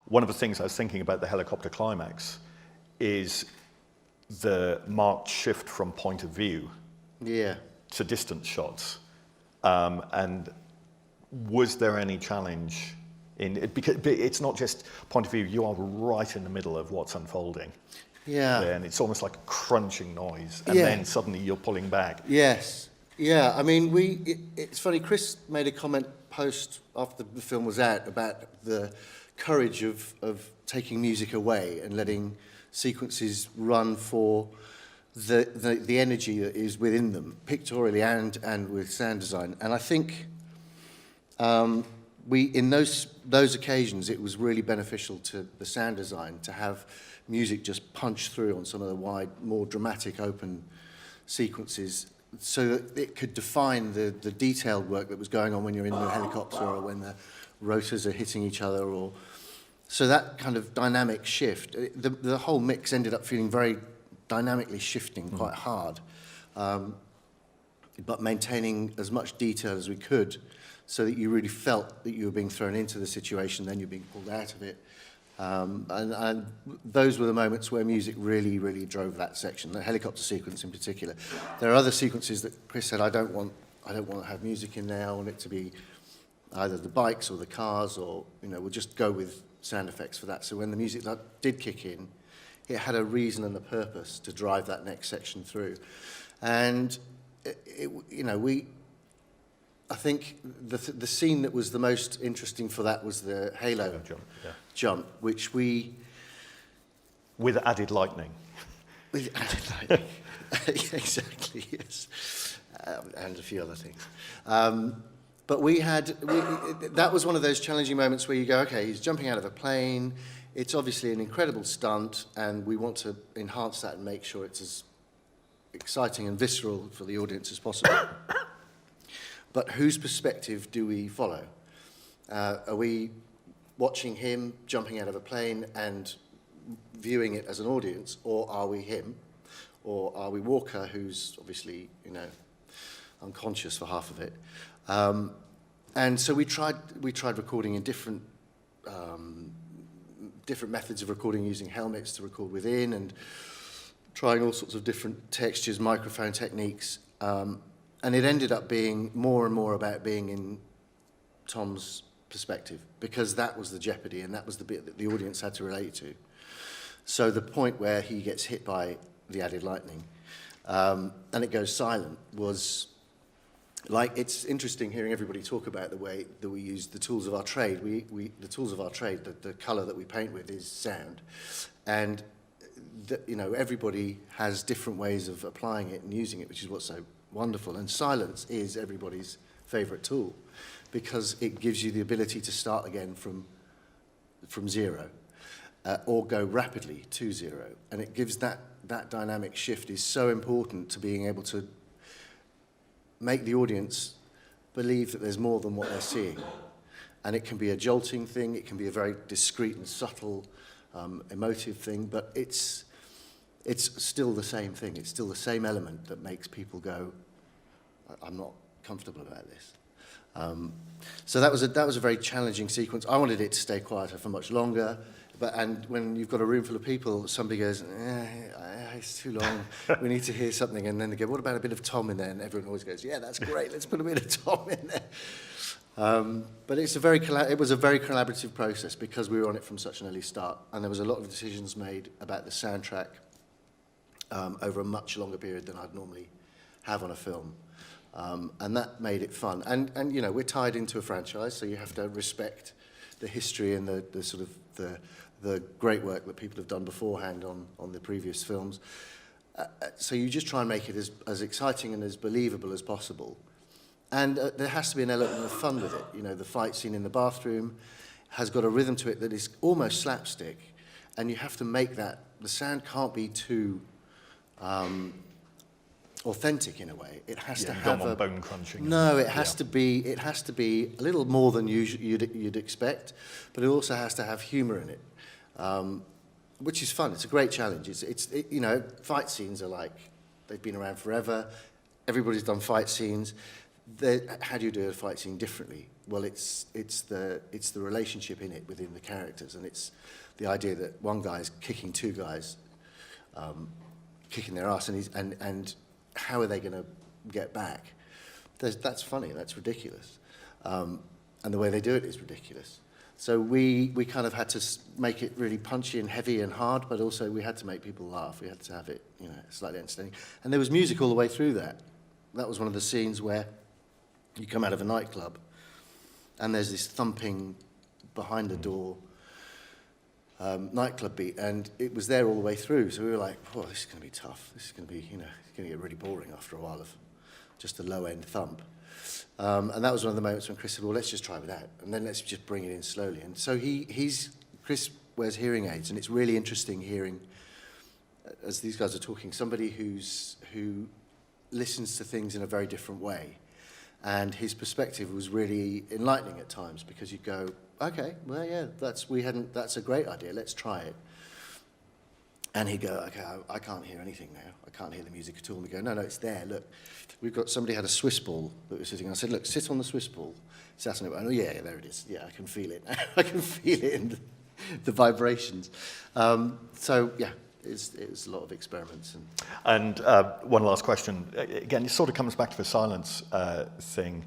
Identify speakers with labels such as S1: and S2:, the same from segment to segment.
S1: one of the things I was thinking about the helicopter climax is the marked shift from point of view to distance shots. And was there any challenge in it? Because it's not just point of view, you are right in the middle of what's unfolding.
S2: Yeah.
S1: And it's almost like a crunching noise, and then suddenly you're pulling back.
S2: Yes. Yeah, I mean, it's funny, Chris made a comment post after the film was out about the courage of taking music away and letting sequences run for the energy that is within them, pictorially and with sound design. And I think in those occasions, it was really beneficial to the sound design to have music just punch through on some of the wide, more dramatic open sequences, so that it could define the detailed work that was going on when you're in the helicopter or when the rotors are hitting each other. Or so that kind of dynamic shift, the whole mix ended up feeling very dynamically shifting quite hard, but maintaining as much detail as we could so that you really felt that you were being thrown into the situation, then you're being pulled out of it. And those were the moments where music really, really drove that section, the helicopter sequence in particular. There are other sequences that Chris said, I don't want to have music in there. I want it to be either the bikes or the cars, or we'll just go with sound effects for that. So when the music did kick in, it had a reason and a purpose to drive that next section through. And I think the scene that was the most interesting for that was the halo jump, which we...
S1: With added lightning.
S2: With added lightning. Yeah, exactly, yes. And a few other things. But that was one of those challenging moments where you go, okay, he's jumping out of a plane. It's obviously an incredible stunt, and we want to enhance that and make sure it's as exciting and visceral for the audience as possible. But whose perspective do we follow? Are we watching him jumping out of a plane and viewing it as an audience, or are we him? Or are we Walker, who's obviously, unconscious for half of it? And so we tried recording in different methods of recording, using helmets to record within, and trying all sorts of different textures, microphone techniques. And it ended up being more and more about being in Tom's perspective, because that was the jeopardy, and that was the bit that the audience had to relate to. So the point where he gets hit by the added lightning, and it goes silent, was like, it's interesting hearing everybody talk about the way that we use the tools of our trade. The tools of our trade, the colour that we paint with is sound. And, everybody has different ways of applying it and using it, which is what's so wonderful. And silence is everybody's favourite tool, because it gives you the ability to start again from zero, or go rapidly to zero. And it gives that dynamic shift is so important to being able to make the audience believe that there's more than what they're seeing. And it can be a jolting thing, it can be a very discreet and subtle, emotive thing, but it's still the same thing. It's still the same element that makes people go, I'm not comfortable about this. So that was a very challenging sequence. I wanted it to stay quieter for much longer, and when you've got a room full of people, somebody goes, it's too long, we need to hear something, and then they go, what about a bit of Tom in there? And everyone always goes, yeah, that's great, let's put a bit of Tom in there. But it was a very collaborative process, because we were on it from such an early start, and there was a lot of decisions made about the soundtrack over a much longer period than I'd normally have on a film. And that made it fun. And we're tied into a franchise, so you have to respect the history and the sort of the great work that people have done beforehand on the previous films. So you just try and make it as exciting and as believable as possible. And there has to be an element of fun with it. The fight scene in the bathroom has got a rhythm to it that is almost slapstick, and you have to make that, the sound can't be too authentic in a way. It has to have a
S1: bone crunching.
S2: No, it has to be. It has to be a little more than you'd expect, but it also has to have humour in it, which is fun. It's a great challenge. Fight scenes are like, they've been around forever. Everybody's done fight scenes. how do you do a fight scene differently? Well, it's the relationship in it within the characters, and it's the idea that one guy's kicking two guys, kicking their ass, and how are they going to get back? That's funny, that's ridiculous, and the way they do it is ridiculous. So we kind of had to make it really punchy and heavy and hard, but also we had to make people laugh. We had to have it, slightly entertaining, and there was music all the way through that. That was one of the scenes where you come out of a nightclub and there's this thumping behind the door nightclub beat, and it was there all the way through. So we were like, oh, this is going to be tough. This is going to be, it's going to get really boring after a while of just a low-end thump. And that was one of the moments when Chris said, well, let's just try with that, and then let's just bring it in slowly. And so Chris wears hearing aids, and it's really interesting hearing, as these guys are talking, somebody who listens to things in a very different way. And his perspective was really enlightening at times, because you'd go, okay, well, yeah, that's a great idea, let's try it. And he'd go, okay, I can't hear anything now. I can't hear the music at all. And we go, no, it's there, look. Somebody had a Swiss ball that was sitting. I said, look, sit on the Swiss ball. Sat on it. Oh, yeah, there it is. Yeah, I can feel it. I can feel it in the vibrations. So, yeah. It was a lot of experiments.
S1: And one last question. Again, it sort of comes back to the silence thing.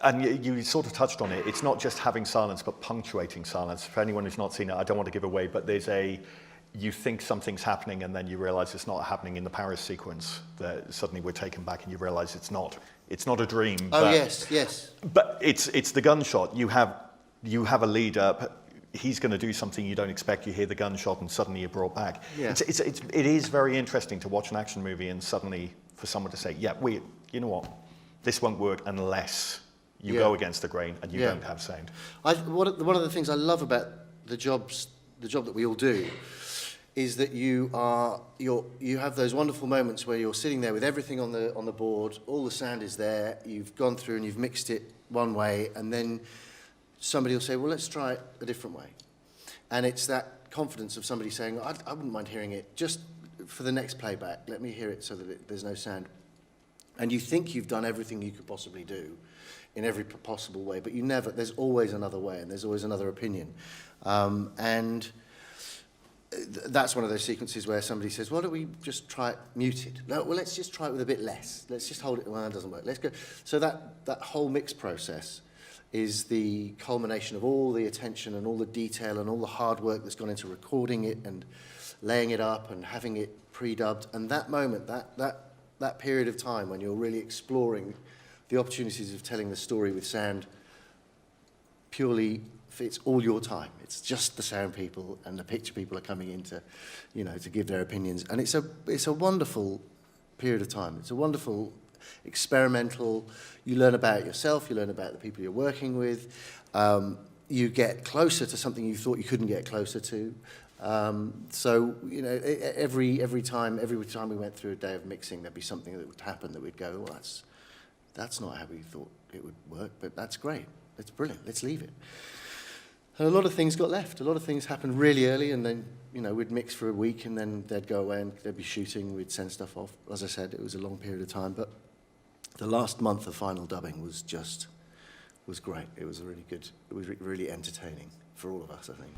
S1: And you sort of touched on it. It's not just having silence, but punctuating silence. For anyone who's not seen it, I don't want to give away, but you think something's happening and then you realize it's not happening in the Paris sequence. That suddenly we're taken back and you realize it's not a dream.
S2: Oh, yes.
S1: But it's the gunshot. You have a lead up. He's going to do something you don't expect. You hear the gunshot, and suddenly you're brought back. Yeah. It is very interesting to watch an action movie and suddenly for someone to say, "Yeah, you know what? This won't work unless you go against the grain and you don't have sound."
S2: One of the things I love about the job that we all do, is that you have those wonderful moments where you're sitting there with everything on the board, all the sound is there. You've gone through and you've mixed it one way, and then somebody will say, well, let's try it a different way. And it's that confidence of somebody saying, I wouldn't mind hearing it just for the next playback. Let me hear it so that there's no sound. And you think you've done everything you could possibly do in every possible way, but there's always another way, and there's always another opinion. And that's one of those sequences where somebody says, why don't we just try it muted? No, well, let's just try it with a bit less. Let's just hold it. Well, that doesn't work. Let's go. So that whole mix process is the culmination of all the attention and all the detail and all the hard work that's gone into recording it and laying it up and having it pre-dubbed. And that moment, that period of time when you're really exploring the opportunities of telling the story with sound purely, it's all your time. It's just the sound people and the picture people are coming in to give their opinions. And it's a wonderful period of time. It's a wonderful experimental. You learn about yourself, you learn about the people you're working with, you get closer to something you thought you couldn't get closer to. So every time we went through a day of mixing, there'd be something that would happen that we'd go, well, that's not how we thought it would work, but that's great, that's brilliant, let's leave it. And a lot of things got left. A lot of things happened really early, and then we'd mix for a week, and then they'd go away and they'd be shooting. We'd send stuff off. As I said, it was a long period of time, but the last month of final dubbing was great. It was really good. It was really entertaining for all of us, I think.